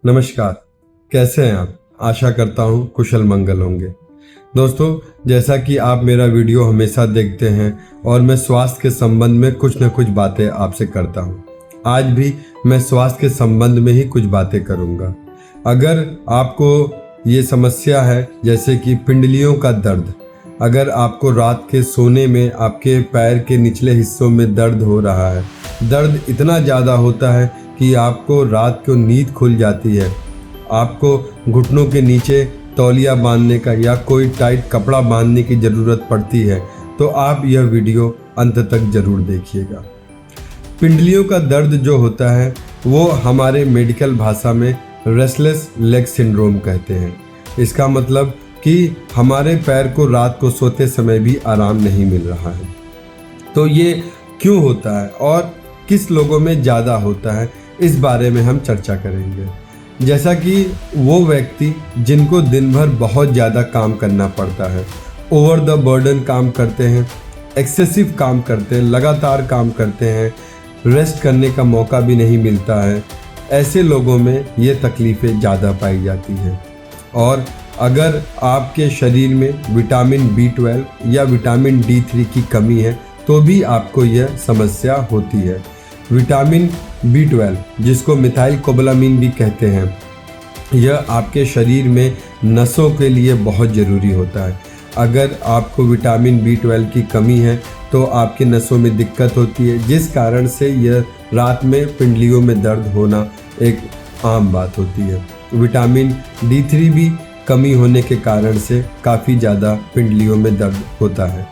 नमस्कार। कैसे हैं आप? आशा करता हूँ कुशल मंगल होंगे। दोस्तों, जैसा कि आप मेरा वीडियो हमेशा देखते हैं और मैं स्वास्थ्य के संबंध में कुछ न कुछ बातें आपसे करता हूँ। आज भी मैं स्वास्थ्य के संबंध में ही कुछ बातें करूँगा। अगर आपको ये समस्या है जैसे कि पिंडलियों का दर्द, अगर आपको रात के सोने में आपके पैर के निचले हिस्सों में दर्द हो रहा है, दर्द इतना ज़्यादा होता है कि आपको रात को नींद खुल जाती है, आपको घुटनों के नीचे तौलिया बांधने का या कोई टाइट कपड़ा बांधने की ज़रूरत पड़ती है, तो आप यह वीडियो अंत तक ज़रूर देखिएगा। पिंडलियों का दर्द जो होता है वो हमारे मेडिकल भाषा में रेस्टलेस लेग सिंड्रोम कहते हैं। इसका मतलब कि हमारे पैर को रात को सोते समय भी आराम नहीं मिल रहा है। तो ये क्यों होता है और किस लोगों में ज़्यादा होता है, इस बारे में हम चर्चा करेंगे। जैसा कि वो व्यक्ति जिनको दिन भर बहुत ज़्यादा काम करना पड़ता है, ओवर द बर्डन काम करते हैं, एक्सेसिव काम करते हैं, लगातार काम करते हैं, रेस्ट करने का मौका भी नहीं मिलता है, ऐसे लोगों में ये तकलीफ़ें ज़्यादा पाई जाती हैं। और अगर आपके शरीर में विटामिन B12 या विटामिन D3 की कमी है तो भी आपको यह समस्या होती है। विटामिन B12 जिसको मिथाइल कोबालामिन भी कहते हैं, यह आपके शरीर में नसों के लिए बहुत ज़रूरी होता है। अगर आपको विटामिन B12 की कमी है तो आपकी नसों में दिक्कत होती है, जिस कारण से यह रात में पिंडलियों में दर्द होना एक आम बात होती है। विटामिन D3 भी कमी होने के कारण से काफ़ी ज़्यादा पिंडलियों में दर्द होता है।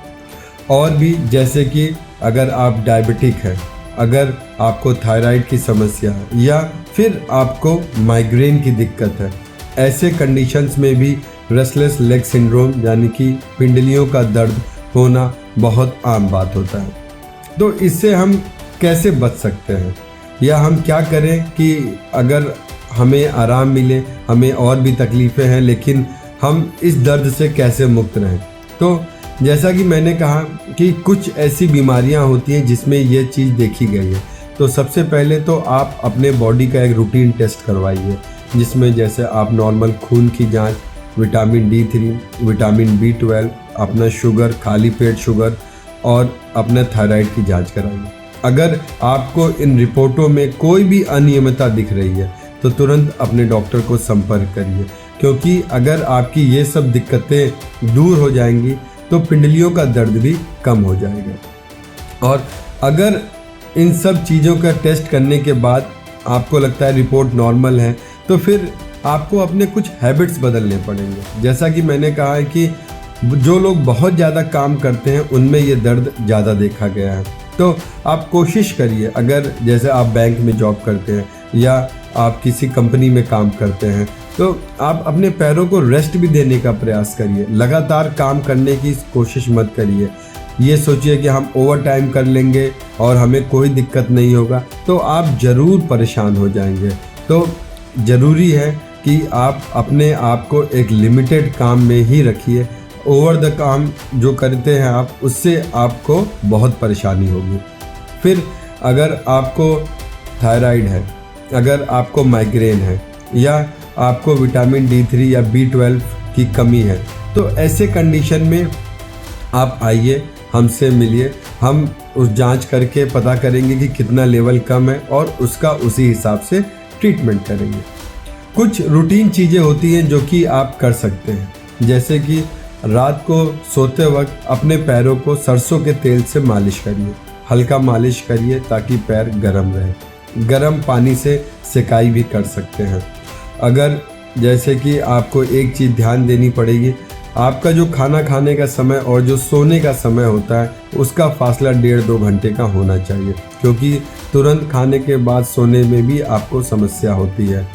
और भी जैसे कि अगर आप डायबिटिक हैं, अगर आपको थायराइड की समस्या है या फिर आपको माइग्रेन की दिक्कत है, ऐसे कंडीशंस में भी रेस्टलेस लेग सिंड्रोम यानी कि पिंडलियों का दर्द होना बहुत आम बात होता है। तो इससे हम कैसे बच सकते हैं या हम क्या करें कि अगर हमें आराम मिले, हमें और भी तकलीफ़ें हैं लेकिन हम इस दर्द से कैसे मुक्त रहें। तो जैसा कि मैंने कहा कि कुछ ऐसी बीमारियां होती हैं जिसमें ये चीज़ देखी गई है। तो सबसे पहले तो आप अपने बॉडी का एक रूटीन टेस्ट करवाइए, जिसमें जैसे आप नॉर्मल खून की जांच, विटामिन D3, विटामिन B12, अपना शुगर, खाली पेट शुगर और अपना थायराइड की जांच कराइए। अगर आपको इन रिपोर्टों में कोई भी अनियमितता दिख रही है तो तुरंत अपने डॉक्टर को संपर्क करिए, क्योंकि अगर आपकी ये सब दिक्कतें दूर हो जाएंगी तो पिंडलियों का दर्द भी कम हो जाएगा। और अगर इन सब चीज़ों का टेस्ट करने के बाद आपको लगता है रिपोर्ट नॉर्मल है, तो फिर आपको अपने कुछ हैबिट्स बदलने पड़ेंगे। जैसा कि मैंने कहा है कि जो लोग बहुत ज़्यादा काम करते हैं उनमें ये दर्द ज़्यादा देखा गया है। तो आप कोशिश करिए, अगर जैसे आप बैंक में जॉब करते हैं या आप किसी कंपनी में काम करते हैं, तो आप अपने पैरों को रेस्ट भी देने का प्रयास करिए। लगातार काम करने की कोशिश मत करिए। ये सोचिए कि हम ओवर टाइम कर लेंगे और हमें कोई दिक्कत नहीं होगा, तो आप ज़रूर परेशान हो जाएंगे। तो ज़रूरी है कि आप अपने आप को एक लिमिटेड काम में ही रखिए। ओवर द काम जो करते हैं आप, उससे आपको बहुत परेशानी होगी। फिर अगर आपको थायराइड है, अगर आपको माइग्रेन है या आपको विटामिन D3 या B12 की कमी है, तो ऐसे कंडीशन में आप आइए, हमसे मिलिए। हम उस जांच करके पता करेंगे कि कितना लेवल कम है और उसका उसी हिसाब से ट्रीटमेंट करेंगे। कुछ रूटीन चीज़ें होती हैं जो कि आप कर सकते हैं, जैसे कि रात को सोते वक्त अपने पैरों को सरसों के तेल से मालिश करिए, हल्का मालिश करिए ताकि पैर गर्म रहे। गर्म पानी से सिकाई भी कर सकते हैं। अगर जैसे कि आपको एक चीज़ ध्यान देनी पड़ेगी, आपका जो खाना खाने का समय और जो सोने का समय होता है उसका फासला 1.5-2 घंटे का होना चाहिए, क्योंकि तुरंत खाने के बाद सोने में भी आपको समस्या होती है।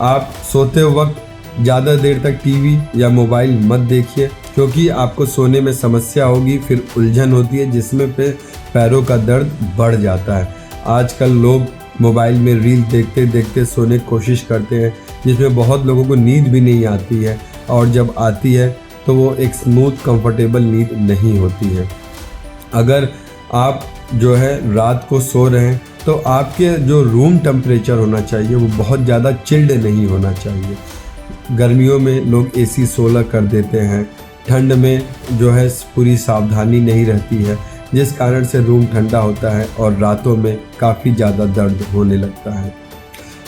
आप सोते वक्त ज़्यादा देर तक टीवी या मोबाइल मत देखिए, क्योंकि आपको सोने में समस्या होगी, फिर उलझन होती है जिसमें पैरों का दर्द बढ़ जाता है। आजकल लोग मोबाइल में रील देखते देखते सोने की कोशिश करते हैं, जिसमें बहुत लोगों को नींद भी नहीं आती है, और जब आती है तो वो एक स्मूथ कंफर्टेबल नींद नहीं होती है। अगर आप जो है रात को सो रहे हैं तो तो आपके जो रूम टेम्परेचर होना चाहिए वो बहुत ज़्यादा चिल्ड नहीं होना चाहिए। गर्मियों में लोग AC 16 कर देते हैं, ठंड में जो है पूरी सावधानी नहीं रहती है, जिस कारण से रूम ठंडा होता है और रातों में काफ़ी ज़्यादा दर्द होने लगता है।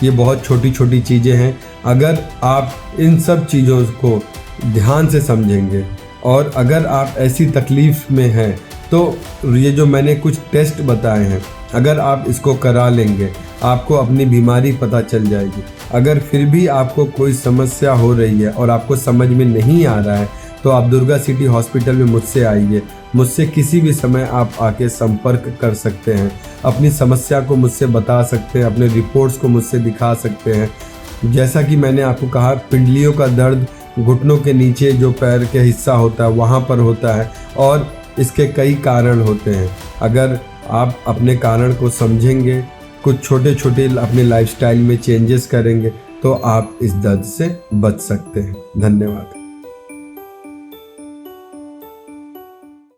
ये बहुत छोटी छोटी चीज़ें हैं। अगर आप इन सब चीज़ों को ध्यान से समझेंगे और अगर आप ऐसी तकलीफ़ में हैं तो ये जो मैंने कुछ टेस्ट बताए हैं, अगर आप इसको करा लेंगे आपको अपनी बीमारी पता चल जाएगी। अगर फिर भी आपको कोई समस्या हो रही है और आपको समझ में नहीं आ रहा है तो आप दुर्गा सिटी हॉस्पिटल में मुझसे आइए। मुझसे किसी भी समय आप आके संपर्क कर सकते हैं, अपनी समस्या को मुझसे बता सकते हैं, अपने रिपोर्ट्स को मुझसे दिखा सकते हैं। जैसा कि मैंने आपको कहा, पिंडलियों का दर्द घुटनों के नीचे जो पैर के हिस्सा होता है वहाँ पर होता है और इसके कई कारण होते हैं। अगर आप अपने कारण को समझेंगे, कुछ छोटे छोटे अपने लाइफस्टाइल में चेंजेस करेंगे तो आप इस दर्द से बच सकते हैं। धन्यवाद।